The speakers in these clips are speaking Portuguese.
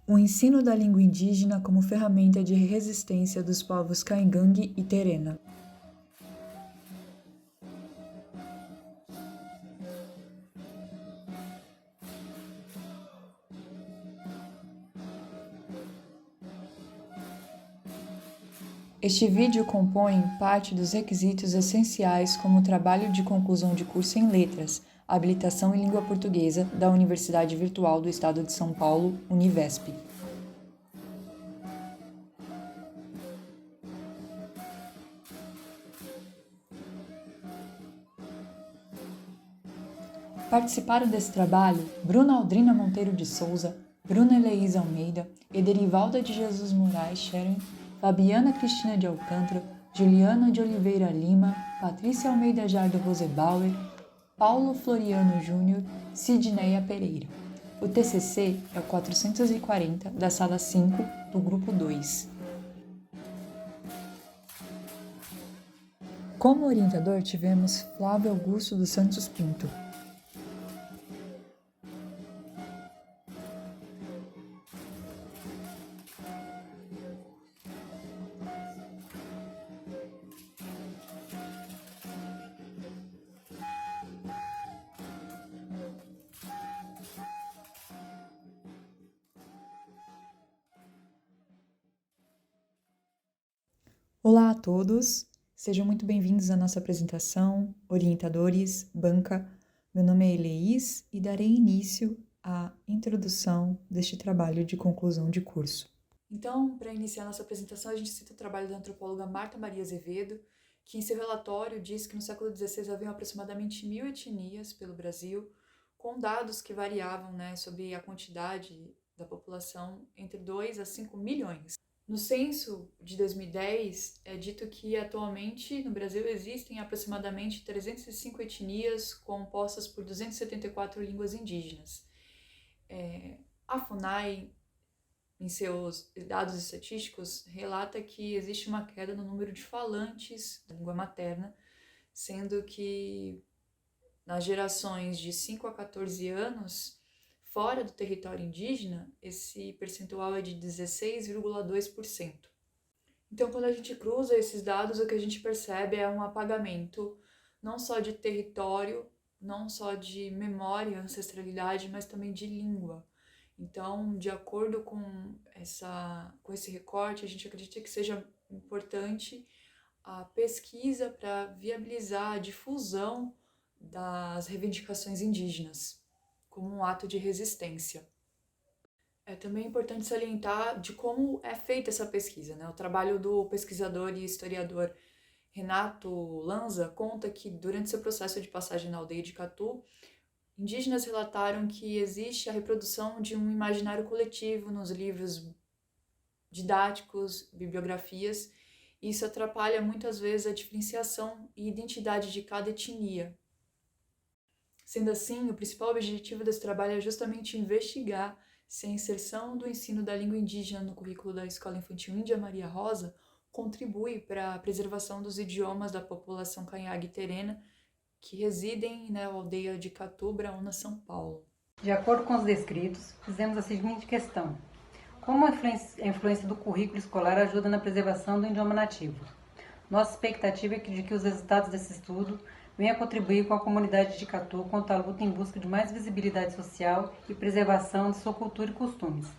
O ensino da língua indígena como ferramenta de resistência dos povos Caingangue e Terena. Este vídeo compõe parte dos requisitos essenciais como o trabalho de conclusão de curso em Letras, Habilitação em Língua Portuguesa da Universidade Virtual do Estado de São Paulo, Univesp. Participaram desse trabalho Bruna Aldrina Monteiro de Souza, Bruna Eleisa Almeida, Ederivalda de Jesus Moraes Scheren, Fabiana Cristina de Alcântara, Juliana de Oliveira Lima, Patrícia Almeida Jardo Rosebauer, Paulo Floriano Júnior, Sidneia Pereira. O TCC é o 440 da Sala 5 do Grupo 2. Como orientador tivemos Flávio Augusto dos Santos Pinto. Olá a todos, sejam muito bem-vindos à nossa apresentação, orientadores, banca. Meu nome é Eleis e darei início à introdução deste trabalho de conclusão de curso. Então, para iniciar nossa apresentação, a gente cita o trabalho da antropóloga Marta Maria Azevedo, que em seu relatório diz que no século XVI haviam aproximadamente 1.000 etnias pelo Brasil, com dados que variavam sobre a quantidade da população entre 2 a 5 milhões. No censo de 2010, é dito que atualmente no Brasil existem aproximadamente 305 etnias compostas por 274 línguas indígenas. A FUNAI, em seus dados estatísticos, relata que existe uma queda no número de falantes da língua materna, sendo que nas gerações de 5 a 14 anos, fora do território indígena, esse percentual é de 16,2%. Então, quando a gente cruza esses dados, o que a gente percebe é um apagamento não só de território, não só de memória, ancestralidade, mas também de língua. Então, de acordo com esse recorte, a gente acredita que seja importante a pesquisa para viabilizar a difusão das reivindicações indígenas como um ato de resistência. É também importante salientar de como é feita essa pesquisa, O trabalho do pesquisador e historiador Renato Lanza conta que, durante seu processo de passagem na aldeia de Catu, indígenas relataram que existe a reprodução de um imaginário coletivo nos livros didáticos, bibliografias, e isso atrapalha muitas vezes a diferenciação e identidade de cada etnia. Sendo assim, o principal objetivo desse trabalho é justamente investigar se a inserção do ensino da língua indígena no currículo da Escola Infantil Índia Maria Rosa contribui para a preservação dos idiomas da população Cainhague e Terena que residem na aldeia de Catu, Braúna, São Paulo. De acordo com os descritos, fizemos a seguinte questão: como a influência do currículo escolar ajuda na preservação do idioma nativo? Nossa expectativa é de que os resultados desse estudo venha contribuir com a comunidade de Catu quanto à luta em busca de mais visibilidade social e preservação de sua cultura e costumes,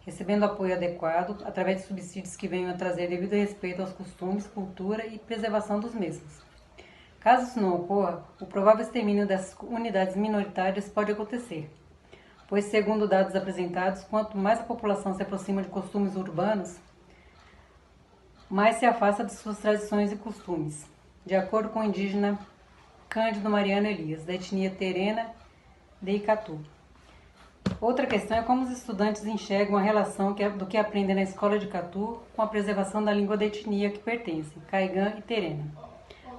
recebendo apoio adequado através de subsídios que venham a trazer devido respeito aos costumes, cultura e preservação dos mesmos. Caso isso não ocorra, o provável extermínio dessas unidades minoritárias pode acontecer, pois, segundo dados apresentados, quanto mais a população se aproxima de costumes urbanos, mais se afasta de suas tradições e costumes, de acordo com o indígena Cândido Mariano Elias, da etnia Terena de Icatu. Outra questão é como os estudantes enxergam a relação do que aprendem na escola de Catu com a preservação da língua da etnia que pertencem, Caigã e Terena.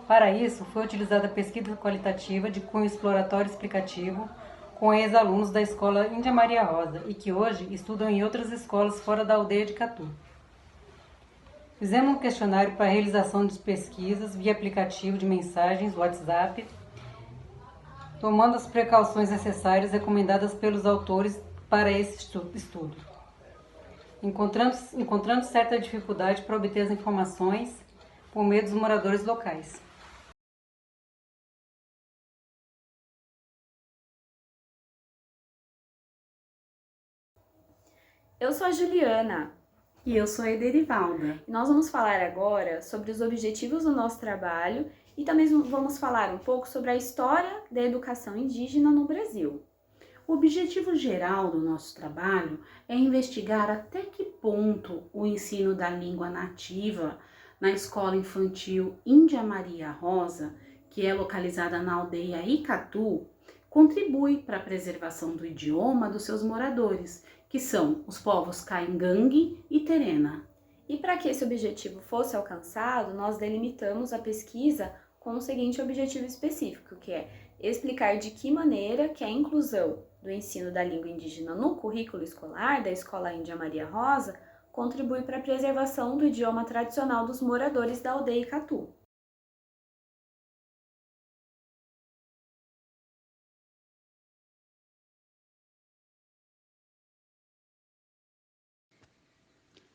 Para isso, foi utilizada a pesquisa qualitativa de cunho exploratório explicativo com ex-alunos da Escola Índia Maria Rosa e que hoje estudam em outras escolas fora da aldeia de Catu. Fizemos um questionário para a realização de pesquisas via aplicativo de mensagens, WhatsApp, tomando as precauções necessárias recomendadas pelos autores para esse estudo. encontrando certa dificuldade para obter as informações por meio dos moradores locais. Eu sou a Juliana. E eu sou a Ederivalda. E nós vamos falar agora sobre os objetivos do nosso trabalho e também vamos falar um pouco sobre a história da educação indígena no Brasil. O objetivo geral do nosso trabalho é investigar até que ponto o ensino da língua nativa na Escola Infantil Índia Maria Rosa, que é localizada na aldeia Icatu, contribui para a preservação do idioma dos seus moradores, que são os povos Caingangue e Terena. E para que esse objetivo fosse alcançado, nós delimitamos a pesquisa com o seguinte objetivo específico, que é explicar de que maneira que a inclusão do ensino da língua indígena no currículo escolar da Escola Índia Maria Rosa contribui para a preservação do idioma tradicional dos moradores da aldeia Icatu.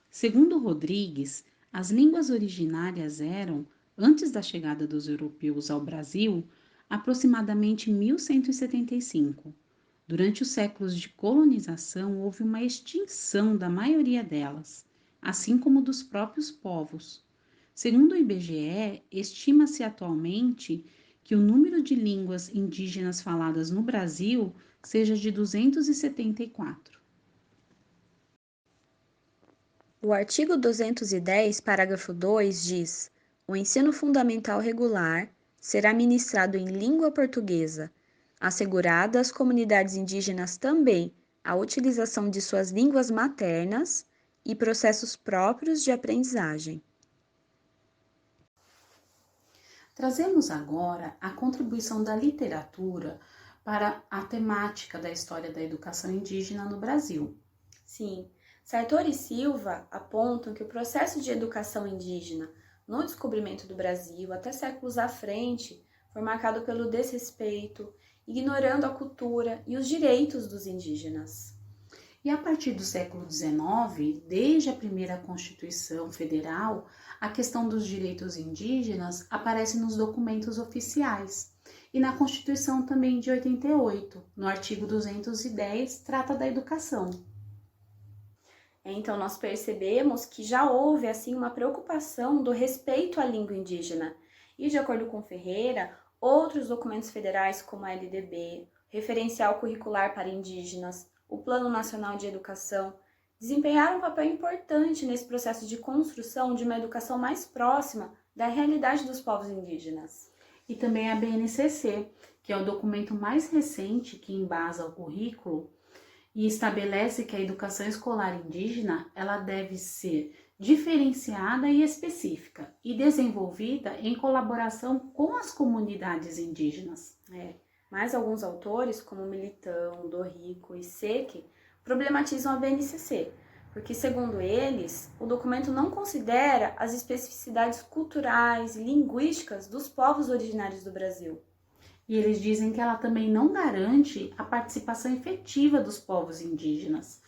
Segundo Rodrigues, as línguas originárias eram, antes da chegada dos europeus ao Brasil, aproximadamente 1175. Durante os séculos de colonização, houve uma extinção da maioria delas, assim como dos próprios povos. Segundo o IBGE, estima-se atualmente que o número de línguas indígenas faladas no Brasil seja de 274. O artigo 210, parágrafo 2 diz: o ensino fundamental regular será ministrado em língua portuguesa, assegurada às comunidades indígenas também a utilização de suas línguas maternas e processos próprios de aprendizagem. Trazemos agora a contribuição da literatura para a temática da história da educação indígena no Brasil. Sim, Sartori e Silva apontam que o processo de educação indígena no descobrimento do Brasil até séculos à frente foi marcado pelo desrespeito, ignorando a cultura e os direitos dos indígenas. E a partir do século XIX, desde a primeira Constituição Federal, a questão dos direitos indígenas aparece nos documentos oficiais. E na Constituição também de 88, no artigo 210, trata da educação. Então, nós percebemos que já houve assim uma preocupação do respeito à língua indígena. E, de acordo com Ferreira, outros documentos federais, como a LDB, Referencial Curricular para Indígenas, o Plano Nacional de Educação, desempenharam um papel importante nesse processo de construção de uma educação mais próxima da realidade dos povos indígenas. E também a BNCC, que é o documento mais recente que embasa o currículo e estabelece que a educação escolar indígena ela deve ser diferenciada e específica e desenvolvida em colaboração com as comunidades indígenas. Mas alguns autores, como Militão, Dorrico e Seque, problematizam a BNCC, porque, segundo eles, o documento não considera as especificidades culturais e linguísticas dos povos originários do Brasil. E eles dizem que ela também não garante a participação efetiva dos povos indígenas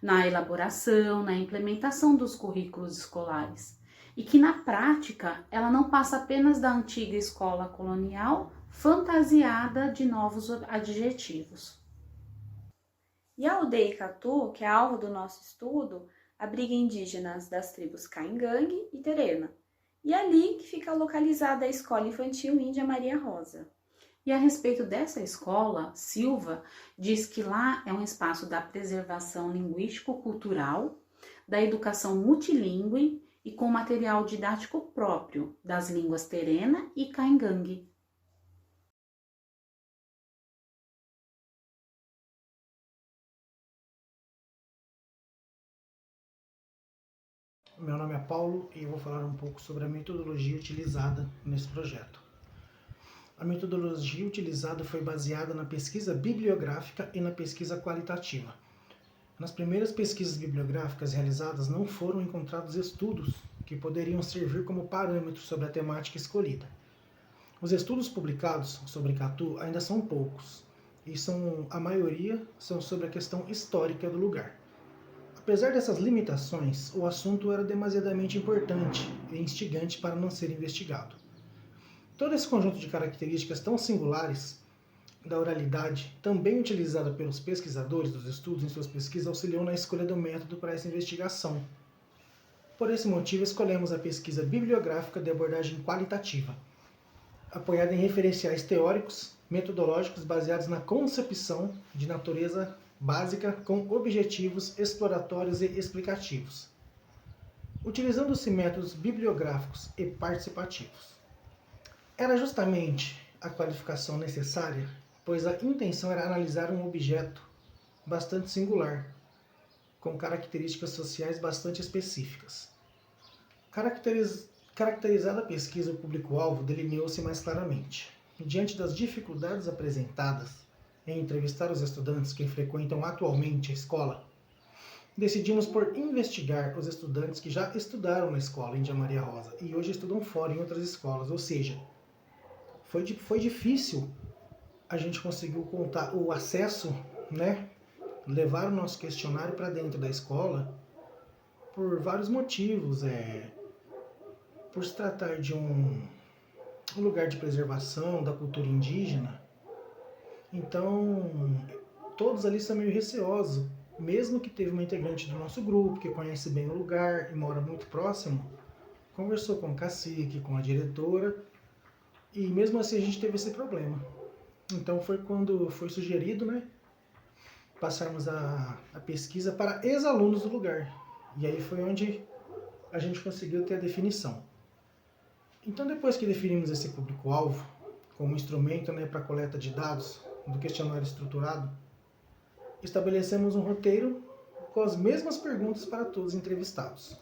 na elaboração, na implementação dos currículos escolares. E que, na prática, ela não passa apenas da antiga escola colonial fantasiada de novos adjetivos. E a aldeia Icatu, que é alvo do nosso estudo, abriga indígenas das tribos Caingangue e Terena. E é ali que fica localizada a Escola Infantil Índia Maria Rosa. E a respeito dessa escola, Silva diz que lá é um espaço da preservação linguístico-cultural, da educação multilingüe e com material didático próprio das línguas Terena e Caingangue. Meu nome é Paulo e eu vou falar um pouco sobre a metodologia utilizada nesse projeto. A metodologia utilizada foi baseada na pesquisa bibliográfica e na pesquisa qualitativa. Nas primeiras pesquisas bibliográficas realizadas não foram encontrados estudos que poderiam servir como parâmetro sobre a temática escolhida. Os estudos publicados sobre Icatu ainda são poucos, e a maioria são sobre a questão histórica do lugar. Apesar dessas limitações, o assunto era demasiadamente importante e instigante para não ser investigado. Todo esse conjunto de características tão singulares da oralidade, também utilizada pelos pesquisadores dos estudos em suas pesquisas, auxiliou na escolha do método para essa investigação. Por esse motivo, escolhemos a pesquisa bibliográfica de abordagem qualitativa, apoiada em referenciais teóricos, metodológicos baseados na concepção de natureza básica com objetivos exploratórios e explicativos, utilizando-se métodos bibliográficos e participativos. Era justamente a qualificação necessária, pois a intenção era analisar um objeto bastante singular, com características sociais bastante específicas. Caracterizada a pesquisa, o público-alvo delineou-se mais claramente. Diante das dificuldades apresentadas em entrevistar os estudantes que frequentam atualmente a escola, decidimos por investigar os estudantes que já estudaram na escola Índia Maria Rosa e hoje estudam fora em outras escolas, ou seja, foi difícil a gente conseguir contar o acesso, né, levar o nosso questionário para dentro da escola por vários motivos, por se tratar de um lugar de preservação da cultura indígena. Então, todos ali são meio receosos, mesmo que teve uma integrante do nosso grupo que conhece bem o lugar e mora muito próximo, conversou com o cacique, com a diretora, e mesmo assim a gente teve esse problema. Então foi quando foi sugerido, né, passarmos a pesquisa para ex-alunos do lugar. E aí foi onde a gente conseguiu ter a definição. Então depois que definimos esse público-alvo como instrumento, né, para a coleta de dados do questionário estruturado, estabelecemos um roteiro com as mesmas perguntas para todos os entrevistados.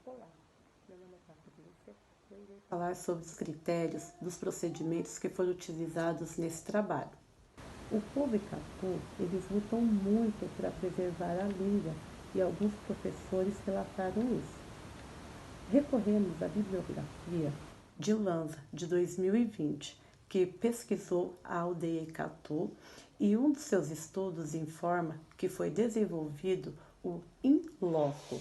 Olá, meu nome é Patrícia. Eu irei falar sobre os critérios dos procedimentos que foram utilizados nesse trabalho. O povo Icatu, eles lutam muito para preservar a língua e alguns professores relataram isso. Recorremos à bibliografia de Lanza, de 2020, que pesquisou a aldeia Icatu e um dos seus estudos informa que foi desenvolvido o in loco.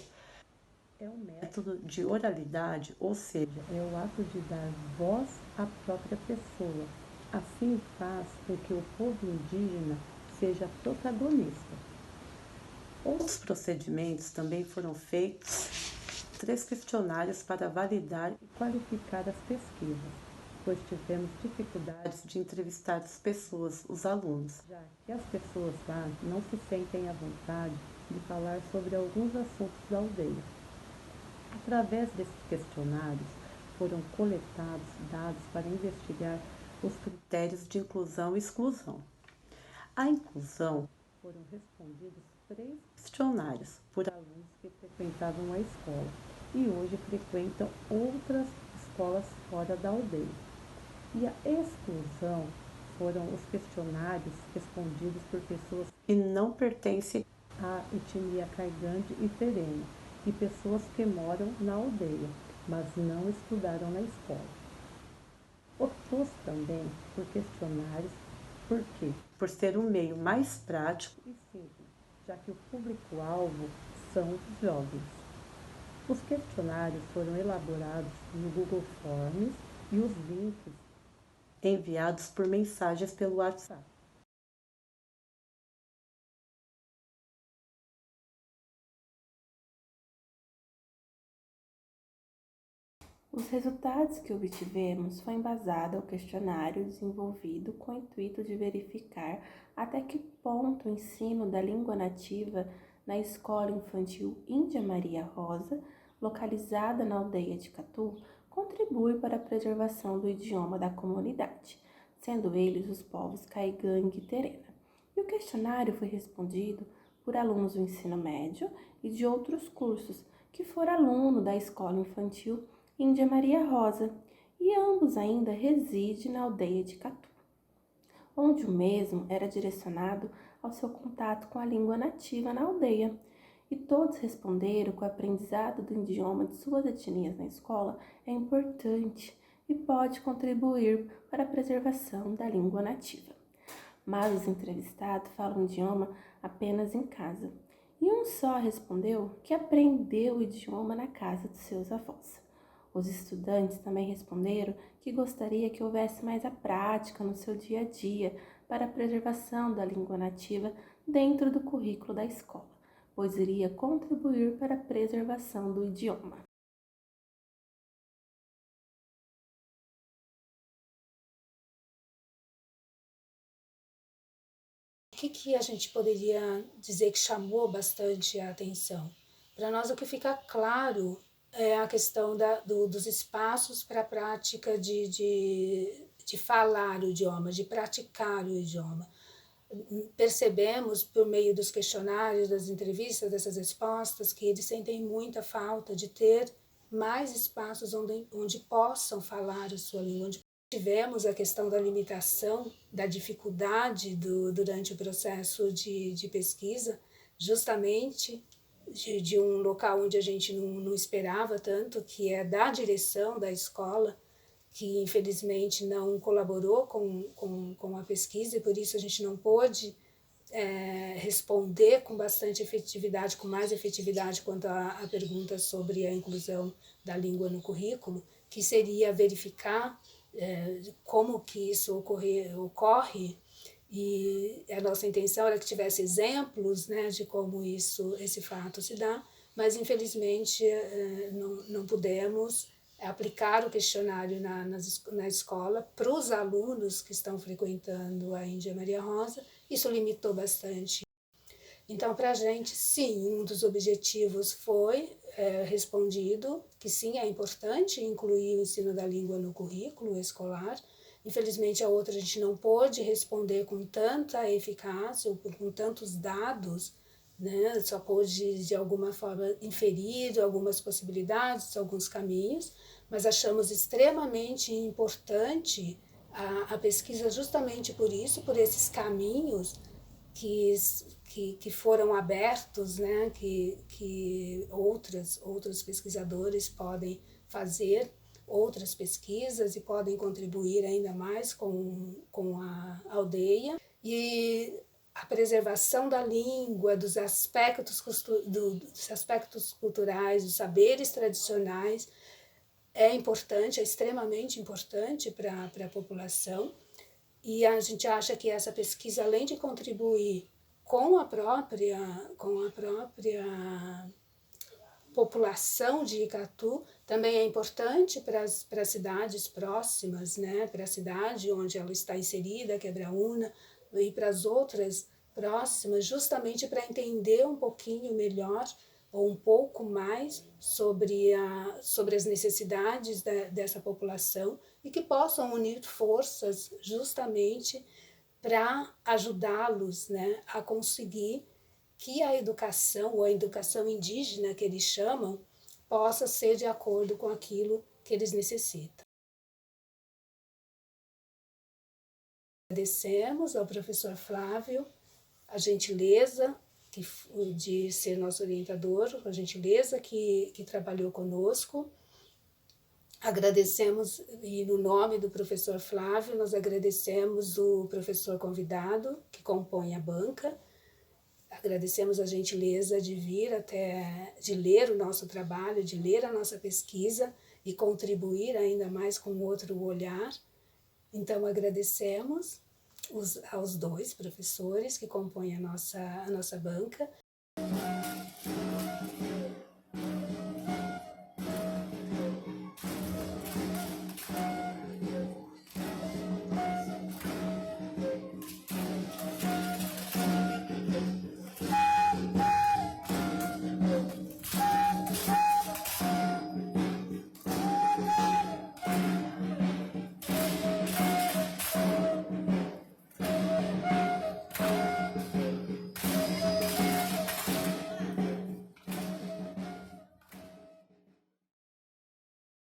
É um método de oralidade, ou seja, é o ato de dar voz à própria pessoa. Assim faz com que o povo indígena seja protagonista. Outros procedimentos também foram feitos 3 questionários para validar e qualificar as pesquisas, pois tivemos dificuldades de entrevistar as pessoas, os alunos, já que as pessoas lá não se sentem à vontade de falar sobre alguns assuntos da aldeia. Através desses questionários, foram coletados dados para investigar os critérios de inclusão e exclusão. A inclusão foram respondidos 3 questionários por alunos que frequentavam a escola e hoje frequentam outras escolas fora da aldeia. E a exclusão foram os questionários respondidos por pessoas que não pertencem à etnia Caigande e Terena, e pessoas que moram na aldeia, mas não estudaram na escola. Optou-se também por questionários, por quê? Por ser um meio mais prático e simples, já que o público-alvo são os jovens. Os questionários foram elaborados no Google Forms e os links enviados por mensagens pelo WhatsApp. Os resultados que obtivemos foi embasado ao questionário desenvolvido com o intuito de verificar até que ponto o ensino da língua nativa na Escola Infantil Índia Maria Rosa, localizada na aldeia de Icatu, contribui para a preservação do idioma da comunidade, sendo eles os povos Caigangue e Terena. E o questionário foi respondido por alunos do ensino médio e de outros cursos que foram aluno da Escola Infantil Índia Maria Rosa, e ambos ainda residem na aldeia de Icatu, onde o mesmo era direcionado ao seu contato com a língua nativa na aldeia. e todos responderam que o aprendizado do idioma de suas etnias na escola é importante e pode contribuir para a preservação da língua nativa. Mas os entrevistados falam o idioma apenas em casa. E um só respondeu que aprendeu o idioma na casa dos seus avós. Os estudantes também responderam que gostaria que houvesse mais a prática no seu dia a dia para a preservação da língua nativa dentro do currículo da escola, pois iria contribuir para a preservação do idioma. O que a gente poderia dizer que chamou bastante a atenção? Para nós, o que fica claro é a questão dos espaços para a prática de falar o idioma, de praticar o idioma. Percebemos, por meio dos questionários, das entrevistas, dessas respostas, que eles sentem muita falta de ter mais espaços onde possam falar a sua língua, onde tivemos a questão da limitação, da dificuldade durante o processo de pesquisa, justamente de um local onde a gente não esperava tanto, que é da direção da escola, que infelizmente não colaborou com a pesquisa, e por isso a gente não pôde responder com bastante efetividade, com mais efetividade quanto à pergunta sobre a inclusão da língua no currículo, que seria verificar como que isso ocorre, e a nossa intenção era que tivesse exemplos, né, de como esse fato se dá, mas infelizmente não pudemos aplicar o questionário na escola para os alunos que estão frequentando a Índia Maria Rosa. Isso limitou bastante. Então, para a gente, sim, um dos objetivos foi respondido, que sim, é importante incluir o ensino da língua no currículo escolar. Infelizmente, a outra a gente não pôde responder com tanta eficácia ou com tantos dados, né? Só pôde, de alguma forma, inferir algumas possibilidades, alguns caminhos, mas achamos extremamente importante a pesquisa justamente por isso, por esses caminhos que foram abertos, né? que outros pesquisadores podem fazer outras pesquisas e podem contribuir ainda mais com a aldeia. E a preservação da língua, dos aspectos culturais, dos saberes tradicionais, é importante, é extremamente importante para a população. E a gente acha que essa pesquisa, além de contribuir com a própria população de Icatu, também é importante para as cidades próximas, né? Para a cidade onde ela está inserida, Quebraúna, e para as outras próximas, justamente para entender um pouquinho melhor ou um pouco mais sobre as necessidades dessa população, e que possam unir forças justamente para ajudá-los, né, a conseguir que a educação, ou a educação indígena que eles chamam, possa ser de acordo com aquilo que eles necessitam. Agradecemos ao professor Flávio a gentileza de ser nosso orientador, a gentileza que trabalhou conosco. Agradecemos, e no nome do professor Flávio, nós agradecemos o professor convidado que compõe a banca. Agradecemos a gentileza de vir de ler o nosso trabalho, de ler a nossa pesquisa e contribuir ainda mais com outro olhar. Então, agradecemos aos dois professores que compõem a nossa banca.